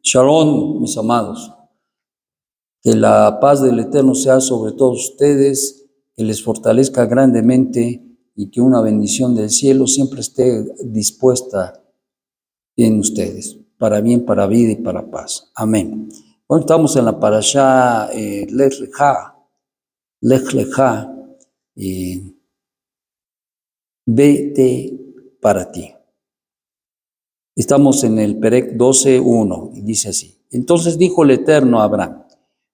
Shalom, mis amados. Que la paz del Eterno sea sobre todos ustedes, que les fortalezca grandemente y que una bendición del cielo siempre esté dispuesta en ustedes, para bien, para vida y para paz. Amén. Bueno, estamos en la parashá Lech Lecha, vete para ti. Estamos en el Perec 12:1 y dice así: Entonces dijo el Eterno a Abraham: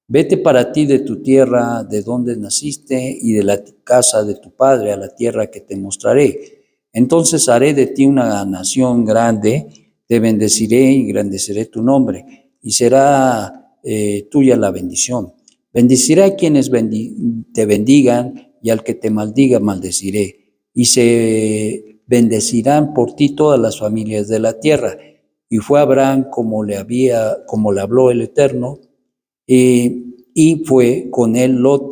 Vete para ti de tu tierra, de donde naciste, y de la casa de tu padre, a la tierra que te mostraré. Entonces haré de ti una nación grande, te bendeciré y engrandeceré tu nombre, y será tuya la bendición. Bendeciré a quienes te bendigan, y al que te maldiga maldeciré. Y se bendecirán por ti todas las familias de la tierra. Y fue Abraham como le habló el Eterno, y fue con él Lot.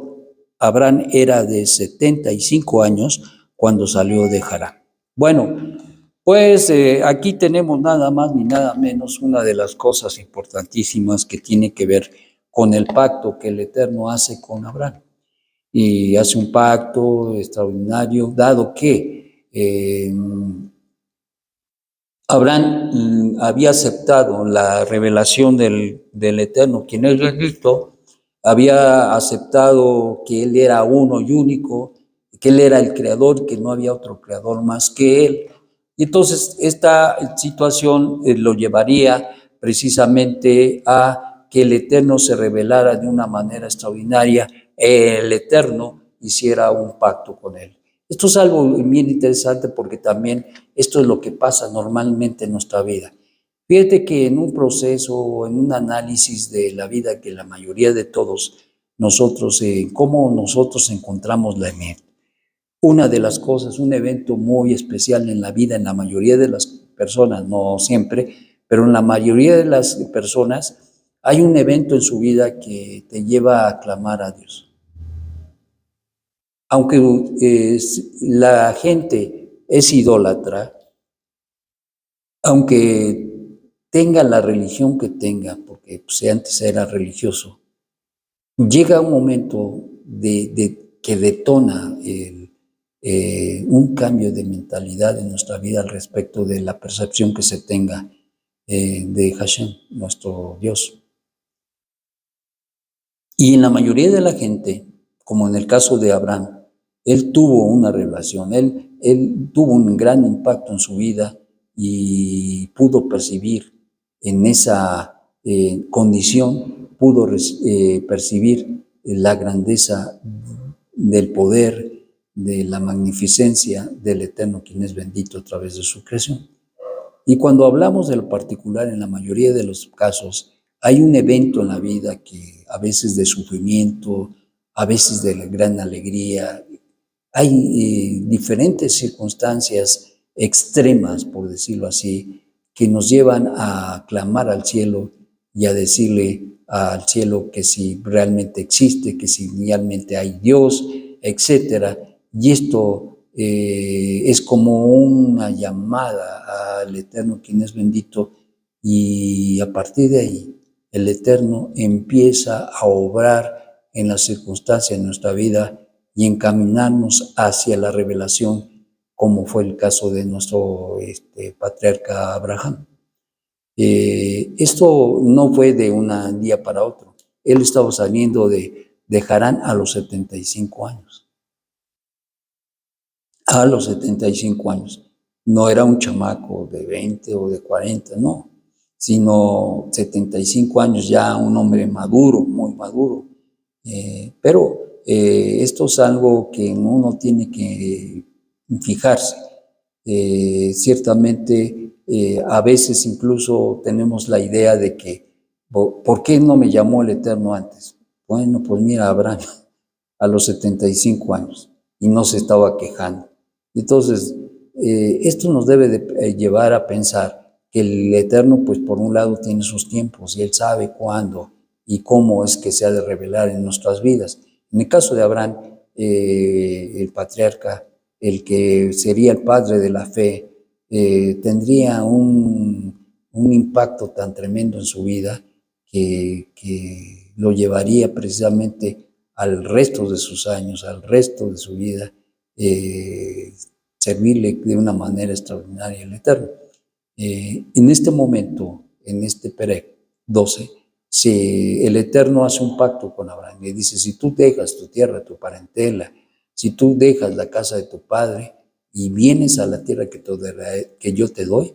Abraham era de 75 años cuando salió de Harán. Bueno, pues aquí tenemos nada más ni nada menos una de las cosas importantísimas que tiene que ver con el pacto que el Eterno hace con Abraham. Y hace un pacto extraordinario, dado que Abraham había aceptado la revelación del Eterno, quien es Cristo, había aceptado que Él era uno y único, que Él era el creador, que no había otro creador más que Él. Y entonces esta situación lo llevaría precisamente a que el Eterno se revelara de una manera extraordinaria, el Eterno hiciera un pacto con Él. Esto es algo bien interesante porque también esto es lo que pasa normalmente en nuestra vida. Fíjate que en un proceso, en un análisis de la vida que la mayoría de todos nosotros, cómo nosotros encontramos la emet. Una de las cosas, un evento muy especial en la vida, en la mayoría de las personas, no siempre, pero en la mayoría de las personas, hay un evento en su vida que te lleva a clamar a Dios. Aunque la gente es idólatra, aunque tenga la religión que tenga, porque pues, antes era religioso, llega un momento que detona un cambio de mentalidad en nuestra vida al respecto de la percepción que se tenga de Hashem, nuestro Dios. Y en la mayoría de la gente, como en el caso de Abraham, él tuvo una revelación, él tuvo un gran impacto en su vida y pudo percibir en esa condición, pudo percibir la grandeza del poder, de la magnificencia del Eterno, quien es bendito a través de su creación. Y cuando hablamos de lo particular, en la mayoría de los casos, hay un evento en la vida que a veces de sufrimiento, a veces de gran alegría, hay diferentes circunstancias extremas, por decirlo así, que nos llevan a clamar al cielo y a decirle al cielo que si realmente existe, que si realmente hay Dios, etcétera. Y esto es como una llamada al Eterno, quien es bendito, y a partir de ahí el Eterno empieza a obrar en las circunstancias de nuestra vida y encaminarnos hacia la revelación, como fue el caso de nuestro patriarca Abraham. Esto no fue de un día para otro. Él estaba saliendo de Harán a los 75 años. A los 75 años. No era un chamaco de 20 o de 40, no, sino 75 años ya un hombre maduro, muy maduro. Pero esto es algo que uno tiene que fijarse. Ciertamente, a veces incluso tenemos la idea de que, ¿por qué no me llamó el Eterno antes? Bueno, pues mira, Abraham, a los 75 años, y no se estaba quejando. Entonces, esto nos debe de llevar a pensar que el Eterno, pues por un lado tiene sus tiempos, y Él sabe cuándo y cómo es que se ha de revelar en nuestras vidas. En el caso de Abraham, el patriarca, el que sería el padre de la fe, tendría un un impacto tan tremendo en su vida que lo llevaría precisamente al resto de sus años, al resto de su vida, servirle de una manera extraordinaria al Eterno. En este momento, en este Perec 12, el Eterno hace un pacto con Abraham. Le dice, si tú dejas tu tierra, tu parentela, si tú dejas la casa de tu padre y vienes a la tierra que yo te doy,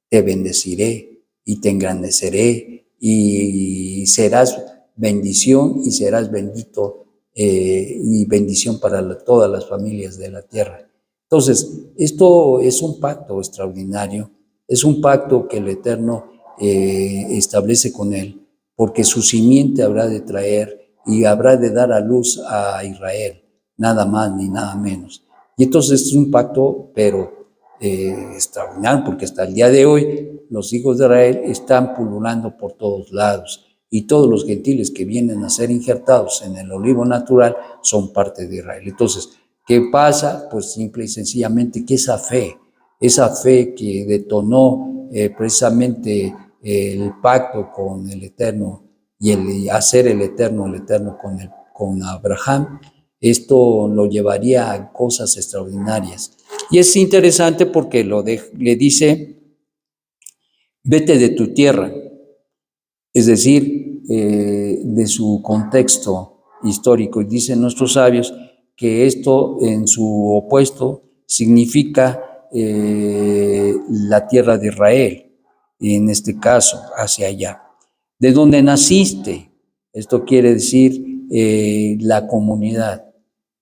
te bendeciré y te engrandeceré y serás bendición y serás bendito y bendición para todas las familias de la tierra. Entonces, esto es un pacto extraordinario, es un pacto que el Eterno establece con él, porque su simiente habrá de traer y habrá de dar a luz a Israel, nada más ni nada menos. Y entonces es un pacto, pero extraordinario, porque hasta el día de hoy los hijos de Israel están pululando por todos lados y todos los gentiles que vienen a ser injertados en el olivo natural son parte de Israel. Entonces, ¿qué pasa? Pues simple y sencillamente que esa fe que detonó precisamente el pacto con el Eterno y el hacer el Eterno con Abraham, esto lo llevaría a cosas extraordinarias. Y es interesante porque le dice, vete de tu tierra, es decir, de su contexto histórico. Y dicen nuestros sabios que esto en su opuesto significa la tierra de Israel, en este caso, hacia allá. De donde naciste, esto quiere decir la comunidad.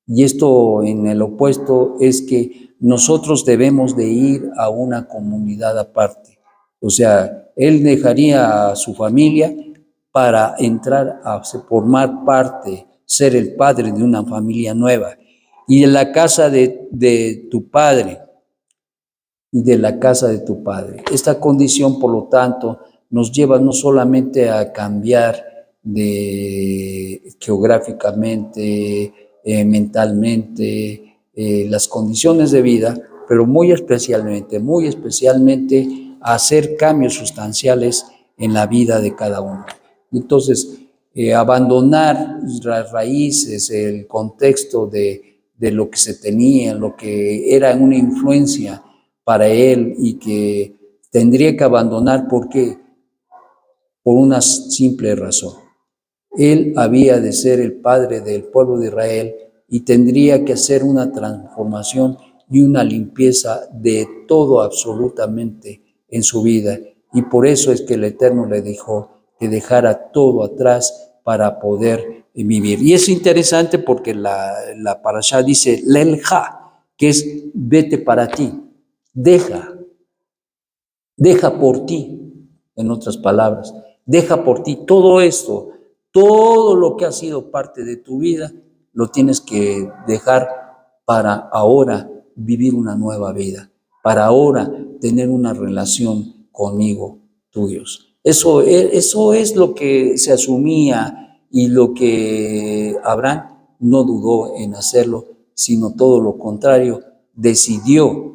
Y esto en el opuesto es que nosotros debemos de ir a una comunidad aparte. O sea, él dejaría a su familia para entrar a formar parte, ser el padre de una familia nueva. Y de la casa de tu padre, y de la casa de tu padre. Esta condición, por lo tanto, nos lleva no solamente a cambiar geográficamente, mentalmente, las condiciones de vida, pero muy especialmente a hacer cambios sustanciales en la vida de cada uno. Entonces, abandonar las raíces, el contexto de lo que se tenía, lo que era una influencia para él y que tendría que abandonar porque por una simple razón. Él había de ser el padre del pueblo de Israel y tendría que hacer una transformación y una limpieza de todo absolutamente en su vida. Y por eso es que el Eterno le dijo que dejara todo atrás para poder vivir. Y es interesante porque la parashá dice, lelja, que es vete para ti, deja por ti, en otras palabras, deja por ti todo esto, todo lo que ha sido parte de tu vida, lo tienes que dejar para ahora vivir una nueva vida, para ahora tener una relación conmigo, tuyos. Eso es lo que se asumía y lo que Abraham no dudó en hacerlo, sino todo lo contrario, decidió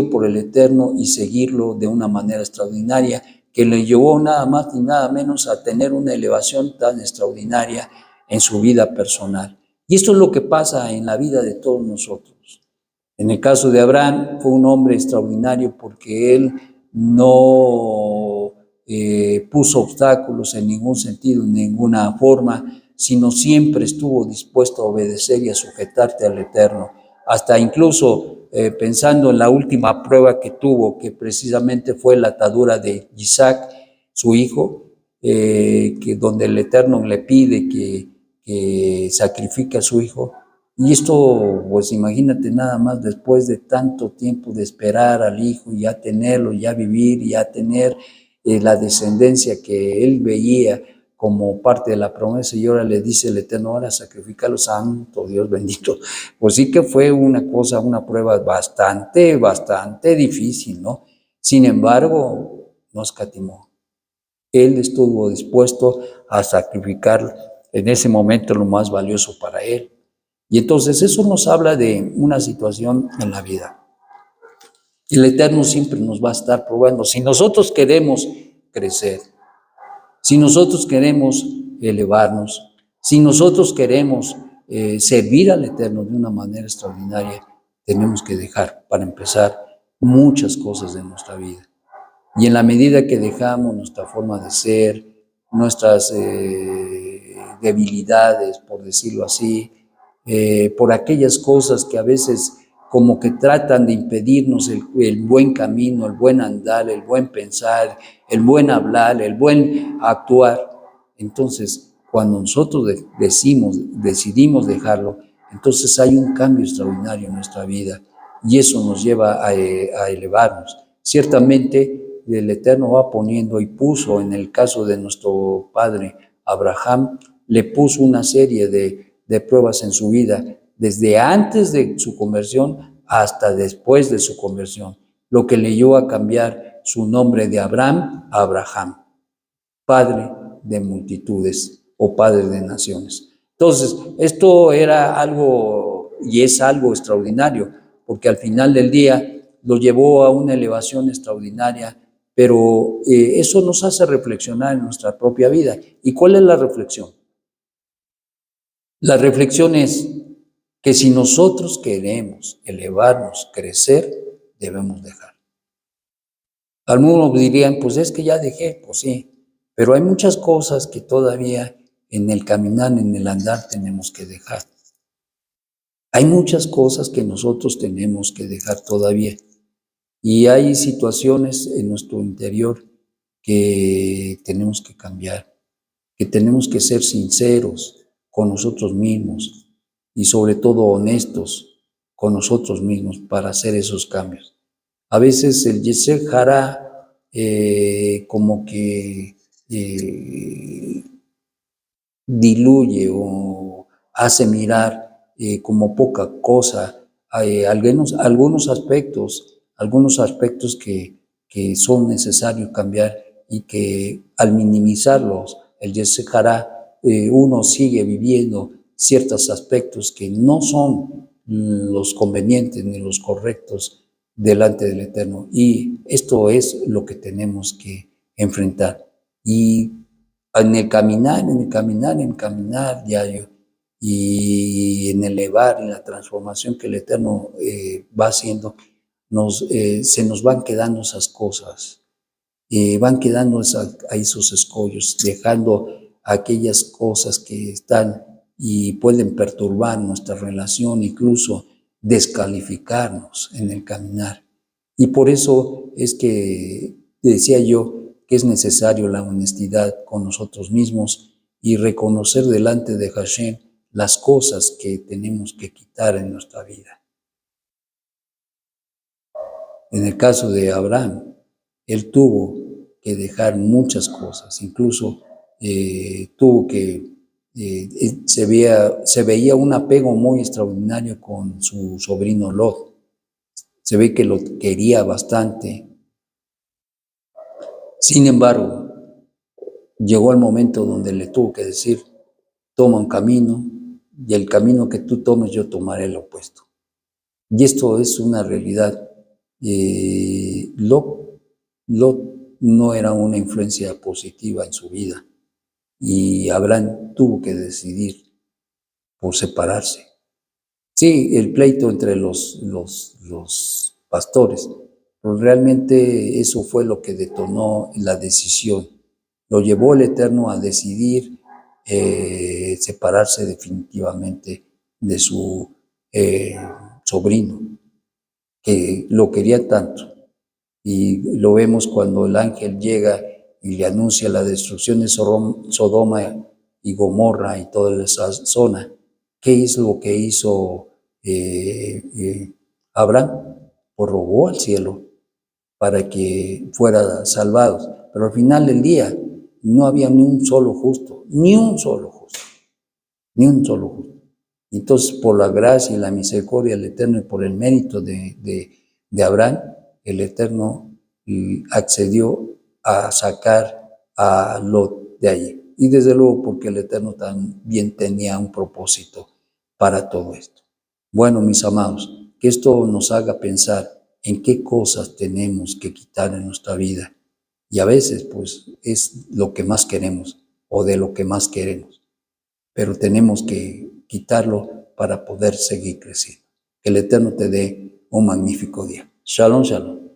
por el Eterno y seguirlo de una manera extraordinaria que le llevó nada más ni nada menos a tener una elevación tan extraordinaria en su vida personal. Y esto es lo que pasa en la vida de todos nosotros. En el caso de Abraham fue un hombre extraordinario porque él no puso obstáculos en ningún sentido, en ninguna forma, sino siempre estuvo dispuesto a obedecer y a sujetarte al Eterno. Hasta incluso pensando en la última prueba que tuvo, que precisamente fue la atadura de Isaac, su hijo, donde el Eterno le pide que sacrifique a su hijo. Y esto, pues imagínate nada más después de tanto tiempo de esperar al hijo y ya tenerlo, ya vivir, ya tener la descendencia que él veía como parte de la promesa, y ahora le dice el Eterno, ahora sacrifícalo, santo Dios bendito. Pues sí que fue una prueba bastante difícil, ¿no? Sin embargo, no escatimó. Él estuvo dispuesto a sacrificar en ese momento lo más valioso para él. Y entonces eso nos habla de una situación en la vida. El Eterno siempre nos va a estar probando. Si nosotros queremos crecer, si nosotros queremos elevarnos, si nosotros queremos servir al Eterno de una manera extraordinaria, tenemos que dejar, para empezar, muchas cosas de nuestra vida. Y en la medida que dejamos nuestra forma de ser, nuestras debilidades, por decirlo así, por aquellas cosas que a veces como que tratan de impedirnos el buen camino, el buen andar, el buen pensar, el buen hablar, el buen actuar. Entonces, cuando nosotros decidimos dejarlo, entonces hay un cambio extraordinario en nuestra vida y eso nos lleva a elevarnos. Ciertamente, el Eterno va poniendo y puso, en el caso de nuestro padre Abraham, le puso una serie de pruebas en su vida, desde antes de su conversión hasta después de su conversión, lo que le llevó a cambiar su nombre de Abraham a Abraham, padre de multitudes o padre de naciones. Entonces, esto era algo y es algo extraordinario, porque al final del día lo llevó a una elevación extraordinaria, pero eso nos hace reflexionar en nuestra propia vida. ¿Y cuál es la reflexión? La reflexión es que si nosotros queremos elevarnos, crecer, debemos dejar. Algunos dirían, pues es que ya dejé, pues sí, pero hay muchas cosas que todavía en el caminar, en el andar tenemos que dejar. Hay muchas cosas que nosotros tenemos que dejar todavía. Y hay situaciones en nuestro interior que tenemos que cambiar, que tenemos que ser sinceros con nosotros mismos y sobre todo honestos con nosotros mismos para hacer esos cambios. A veces el Yetzer Hara como que diluye o hace mirar como poca cosa algunos aspectos que son necesarios cambiar y que al minimizarlos, el Yetzer Hara, uno sigue viviendo ciertos aspectos que no son los convenientes ni los correctos delante del Eterno. Y esto es lo que tenemos que enfrentar. Y en el caminar diario y en elevar, en la transformación que el Eterno va haciendo, se nos van quedando esas cosas, van quedando ahí esos escollos, dejando aquellas cosas que están y pueden perturbar nuestra relación, incluso descalificarnos en el caminar. Y por eso es que decía yo que es necesario la honestidad con nosotros mismos y reconocer delante de Hashem las cosas que tenemos que quitar en nuestra vida. En el caso de Abraham, él tuvo que dejar muchas cosas, incluso tuvo que, se veía un apego muy extraordinario con su sobrino Lot. Se ve que lo quería bastante. Sin embargo, llegó el momento donde le tuvo que decir, toma un camino y el camino que tú tomes yo tomaré el opuesto. Y esto es una realidad. Lot no era una influencia positiva en su vida y Abraham tuvo que decidir por separarse. Sí, el pleito entre los pastores, pero realmente eso fue lo que detonó la decisión. Lo llevó el Eterno a decidir separarse definitivamente de su sobrino, que lo quería tanto. Y lo vemos cuando el ángel llega y le anuncia la destrucción de Sodoma y Gomorra y toda esa zona. ¿Qué es lo que hizo Abraham? Pues rogó al cielo para que fuera salvados. Pero al final del día no había ni un solo justo, ni un solo justo, ni un solo justo. Entonces, por la gracia y la misericordia del Eterno y por el mérito de Abraham, el Eterno accedió a sacar a Lot de allí. Y desde luego porque el Eterno también tenía un propósito para todo esto. Bueno, mis amados, que esto nos haga pensar en qué cosas tenemos que quitar en nuestra vida. Y a veces, pues, es lo que más queremos o de lo que más queremos. Pero tenemos que quitarlo para poder seguir creciendo. Que el Eterno te dé un magnífico día. Shalom, shalom.